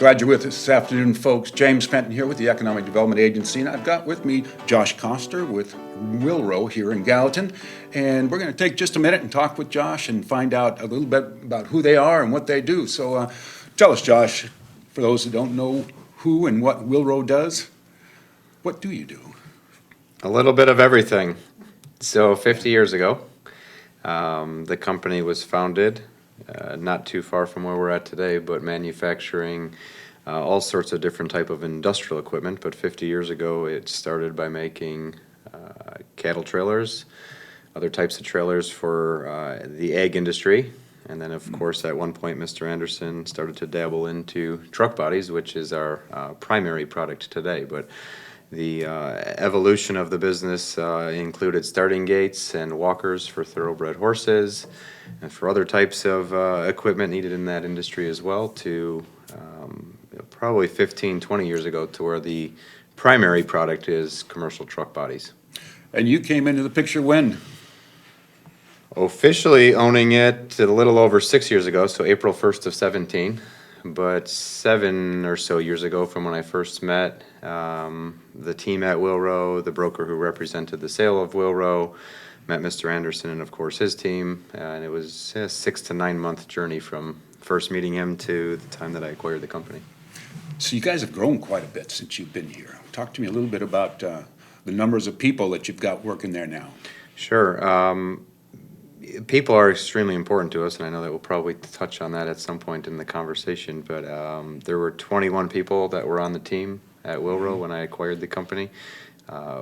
Glad you're with us this afternoon, folks. James Fenton here with the Economic Development Agency, and I've got with me Josh Koster with Wil-Ro here in Gallatin. And we're going to take just a minute and talk with Josh and find out a little bit about who they are and what they do. So tell us, Josh, for those who don't know who and what Wil-Ro does, what do you do? A little bit of everything. So 50 years ago, the company was founded not too far from where we're at today, but manufacturing all sorts of different type of industrial equipment. But 50 years ago, it started by making cattle trailers, other types of trailers for the ag industry. And then, of course, at one point, Mr. Anderson started to dabble into truck bodies, which is our primary product today. But the evolution of the business included starting gates and walkers for thoroughbred horses and for other types of equipment needed in that industry as well to probably 15, 20 years ago to where the primary product is commercial truck bodies. And you came into the picture when? Officially owning it a little over 6 years ago, so April 1st of 17. But 7 or so years ago from when I first met the team at Wil-Ro, the broker who represented the sale of Wil-Ro, met Mr. Anderson and of course his team, and it was a 6 to 9 month journey from first meeting him to the time that I acquired the company. So you guys have grown quite a bit since you've been here. Talk to me a little bit about the numbers of people that you've got working there now. Sure. People are extremely important to us, and I know that we'll probably touch on that at some point in the conversation, but there were 21 people that were on the team at Wil-Ro when I acquired the company.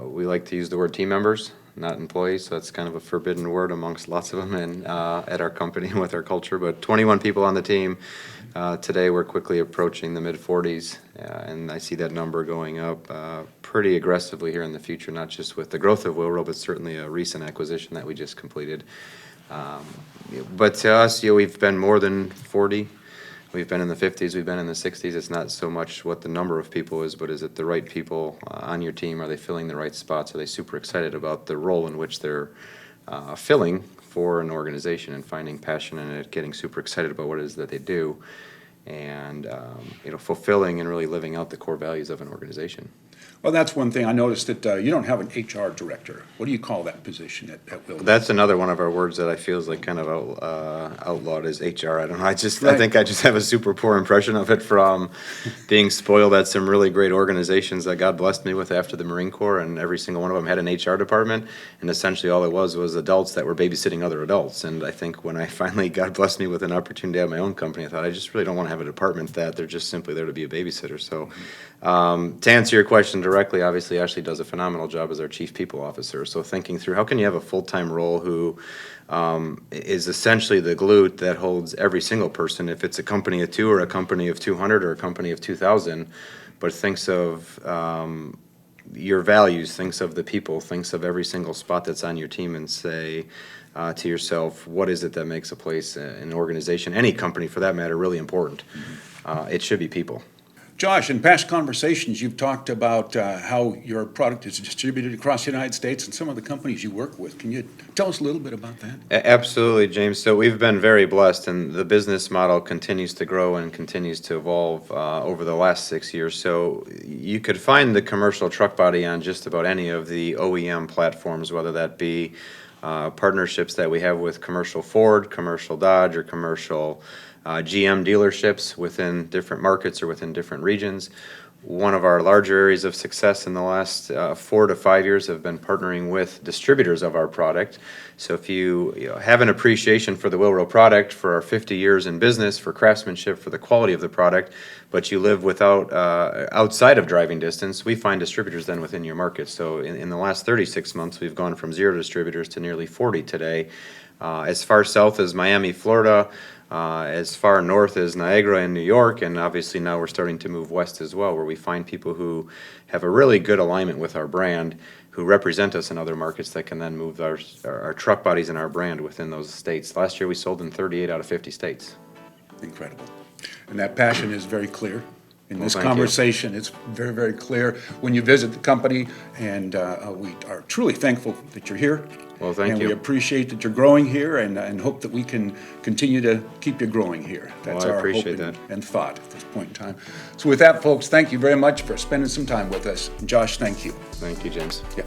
We like to use the word team members, not employees, so that's kind of a forbidden word amongst lots of them and at our company with our culture, but 21 people on the team. Today we're quickly approaching the mid-40s, and I see that number going up pretty aggressively here in the future, not just with the growth of Wil-Ro, but certainly a recent acquisition that we just completed. But to us, we've been more than 40. We've been in the 50s, we've been in the 60s. It's not so much what the number of people is, but is it the right people on your team? Are they filling the right spots? Are they super excited about the role in which they're filling for an organization and finding passion in it, getting super excited about what it is that they do, and fulfilling and really living out the core values of an organization? Well, that's one thing I noticed that you don't have an HR director. What do you call that position at Wil-Ro? That's another one of our words that I feel is like kind of outlawed is HR. I don't know. I Right. think I just have a super poor impression of it from being spoiled at some really great organizations that God blessed me with after the Marine Corps, and every single one of them had an HR department, and essentially all it was adults that were babysitting other adults. And I think when I finally God blessed me with an opportunity to have my own company, I thought I just really don't want to have a department that they're just simply there to be a babysitter. So to answer your question directly, obviously Ashley does a phenomenal job as our chief people officer. So thinking through how can you have a full-time role who is essentially the glue that holds every single person, if it's a company of 2 or a company of 200 or a company of 2,000, but thinks of your values, thinks of the people, thinks of every single spot that's on your team, and say to yourself, what is it that makes a place, an organization, any company for that matter, really important? It should be people. Josh, in past conversations, you've talked about how your product is distributed across the United States and some of the companies you work with. Can you tell us a little bit about that? Absolutely, James. So we've been very blessed, and the business model continues to grow and continues to evolve over the last 6 years. So you could find the commercial truck body on just about any of the OEM platforms, whether that be partnerships that we have with commercial Ford, commercial Dodge, or commercial GM dealerships within different markets or within different regions. One of our larger areas of success in the last 4 to 5 years have been partnering with distributors of our product. So if you have an appreciation for the Wil-Ro product, for our 50 years in business, for craftsmanship, for the quality of the product, but you live outside of driving distance, we find distributors then within your market. So in the last 36 months, we've gone from 0 distributors to nearly 40 today. As far south as Miami, Florida, as far north as Niagara in New York, and obviously now we're starting to move west as well, where we find people who have a really good alignment with our brand, who represent us in other markets that can then move our truck bodies and our brand within those states. Last year we sold in 38 out of 50 states. Incredible. And that passion is very clear in this thank you. conversation. It's very, very clear when you visit the company, and we are truly thankful that you're here. Well, thank And you. we appreciate that you're growing here, and hope that we can continue to keep you growing here. That's Well, I our hope appreciate and, that. and thought at this point in time. So with that, folks, thank you very much for spending some time with us. Josh, thank you. Thank you, James. Yeah.